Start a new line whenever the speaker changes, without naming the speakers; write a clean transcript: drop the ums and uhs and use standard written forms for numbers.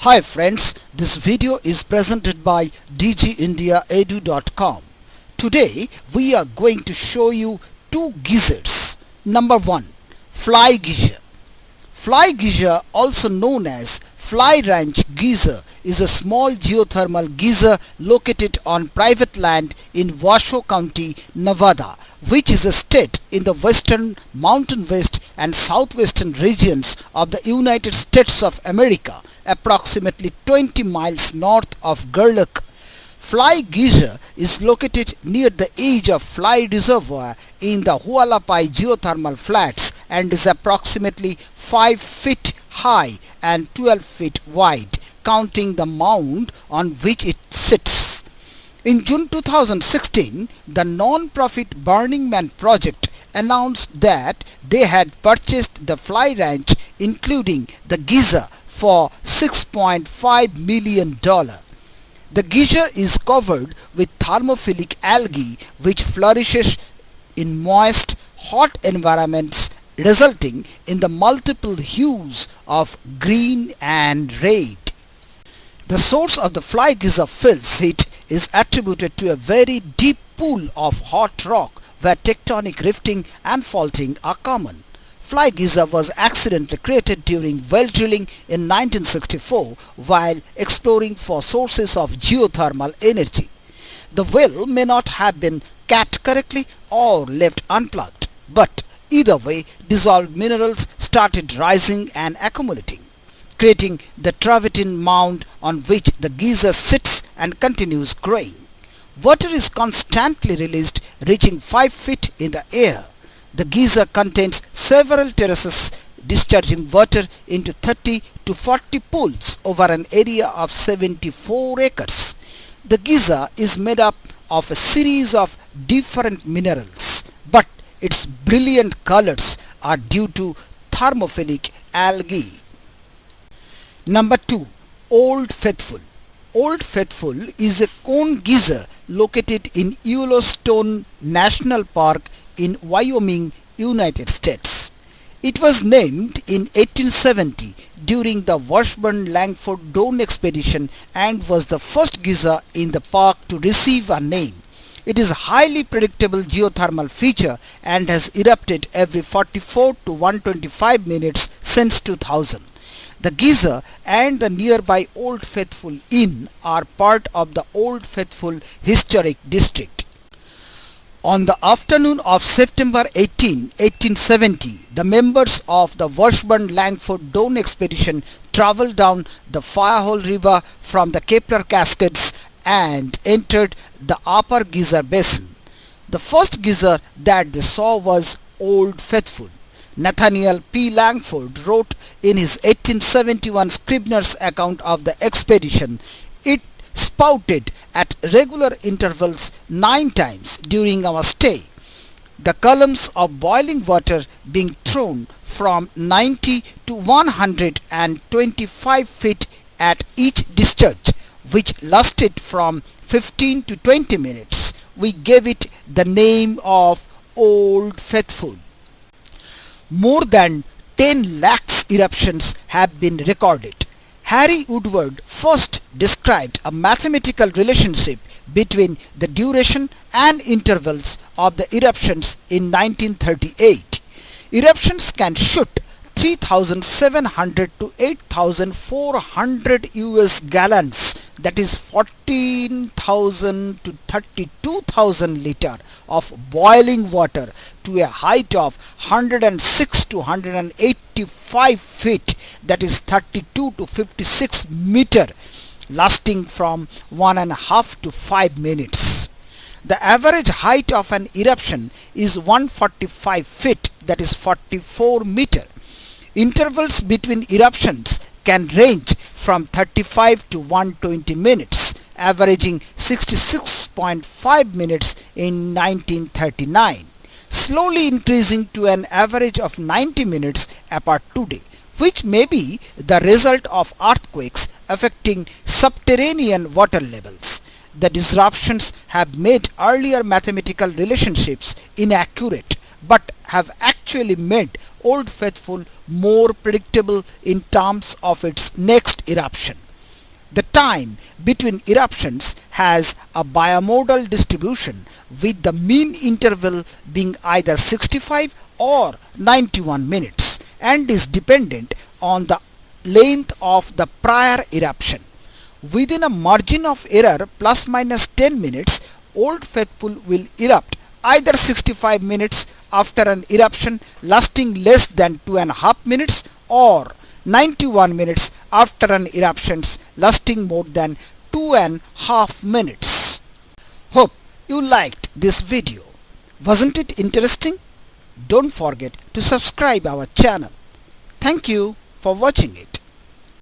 Hi friends, this video is presented by dgindiaedu.com. Today we are going to show you two geysers. Number 1. Fly Geyser. Fly Geyser, also known as Fly Ranch Geyser, is a small geothermal geyser located on private land in Washoe County, Nevada, which is a state in the western, mountain west and southwestern regions of the United States of America, approximately 20 miles north of Gerlach. Fly Geyser is located near the edge of Fly Reservoir in the Hualapai geothermal flats and is approximately 5 feet high and 12 feet wide, counting the mound on which it sits. In June 2016, the non-profit Burning Man project announced that they had purchased the Fly Ranch, including the geyser, for $6.5 million. The geyser is covered with thermophilic algae which flourishes in moist, hot environments, resulting in the multiple hues of green and red. The source of the Fly Geyser fill's heat is attributed to a very deep pool of hot rock where tectonic rifting and faulting are common. Fly Geyser was accidentally created during well drilling in 1964 while exploring for sources of geothermal energy. The well may not have been capped correctly or left unplugged, but either way, dissolved minerals started rising and accumulating, creating the travertine mound on which the geyser sits and continues growing. Water is constantly released, reaching 5 feet in the air. The geyser contains several terraces discharging water into 30 to 40 pools over an area of 74 acres. The geyser is made up of a series of different minerals, but its brilliant colors are due to thermophilic algae. Number 2. Old Faithful. Old Faithful is a cone geyser located in Yellowstone National Park in Wyoming, United States. It was named in 1870 during the Washburn-Langford Dawn expedition and was the first geyser in the park to receive a name. It is a highly predictable geothermal feature and has erupted every 44 to 125 minutes since 2000. The geyser and the nearby Old Faithful Inn are part of the Old Faithful Historic District. On the afternoon of September 18, 1870, the members of the Washburn-Langford Dawn expedition traveled down the Firehole River from the Kepler Cascades and entered the Upper Geyser Basin. The first geyser that they saw was Old Faithful. Nathaniel P. Langford wrote in his 1871 Scribner's account of the expedition, "It spouted at regular intervals 9 times during our stay, the columns of boiling water being thrown from 90 to 125 feet at each discharge, which lasted from 15 to 20 minutes. We gave it the name of Old Faithful." More than 10 lakhs eruptions have been recorded. Harry Woodward first described a mathematical relationship between the duration and intervals of the eruptions in 1938. Eruptions can shoot 3,700 to 8,400 US gallons, that is 14,000 to 32,000 liter of boiling water to a height of 106 to 185 feet, that is 32 to 56 meter, lasting from 1.5 to 5 minutes. The average height of an eruption is 145 feet, that is 44 meter. Intervals between eruptions can range from 35 to 120 minutes, averaging 66.5 minutes in 1939, slowly increasing to an average of 90 minutes apart today, which may be the result of earthquakes affecting subterranean water levels. The disruptions have made earlier mathematical relationships inaccurate, but have actually made Old Faithful more predictable in terms of its next eruption. The time between eruptions has a bimodal distribution, with the mean interval being either 65 or 91 minutes, and is dependent on the length of the prior eruption. Within a margin of error plus minus 10 minutes, Old Faithful will erupt either 65 minutes after an eruption lasting less than 2.5 minutes, or 91 minutes after an eruption lasting more than 2.5 minutes. Hope you liked this video. Wasn't it interesting? Don't forget to subscribe our channel. Thank you for watching it.